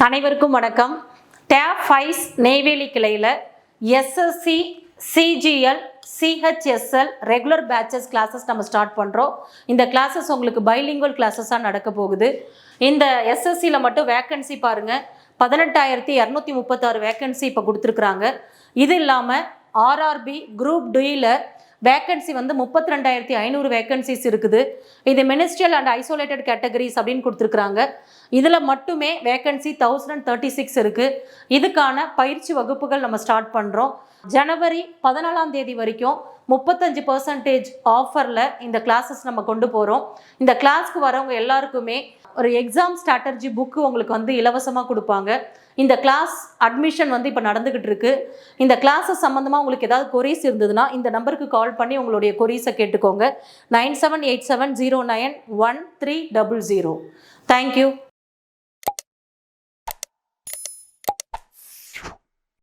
அனைவருக்கும் வணக்கம். டேப் ஃபைஸ் நெய்வேலி கிளையில் SSC CGL CHSL regular patches classes நம்ம ஸ்டார்ட் பண்ணுறோம். இந்த கிளாஸஸ் உங்களுக்கு பைலிங்குவல் கிளாஸஸாக நடக்க போகுது. இந்த எஸ்எஸ்சியில் மட்டும் வேக்கன்சி பாருங்கள், 18,236 வேக்கன்சி இப்போ கொடுத்துருக்குறாங்க. இது இல்லாமல் ஆர்ஆர்பி குரூப் டியில் வேக்கன்சி வந்து 32,500 வேக்கன்சிஸ் இருக்குது. இது மினிஸ்ட்ரியல் அண்ட் ஐசோலேட்டட் கேட்டகரிஸ் அப்படின்னு கொடுத்துருக்குறாங்க. இதில் மட்டுமே வேக்கன்சி 1036 இருக்குது. இதுக்கான பயிற்சி வகுப்புகள் நம்ம ஸ்டார்ட் பண்ணுறோம். ஜனவரி 14 வரைக்கும் 35% ஆஃபரில் இந்த கிளாஸஸ் நம்ம கொண்டு போகிறோம். இந்த கிளாஸ்க்கு வரவங்க எல்லாருக்குமே ஒரு எக்ஸாம் ஸ்ட்ராட்டஜி புக்கு உங்களுக்கு வந்து இலவசமாக கொடுப்பாங்க. இந்த கிளாஸ் அட்மிஷன் வந்து இப்போ நடந்துக்கிட்டு இருக்கு. இந்த கிளாஸஸ் சம்மந்தமாக உங்களுக்கு ஏதாவது கொரீஸ் இருந்ததுன்னா இந்த நம்பருக்கு கால் பண்ணி உங்களுடைய கொரீஸை கேட்டுக்கோங்க. 9787091300. தேங்க்யூ.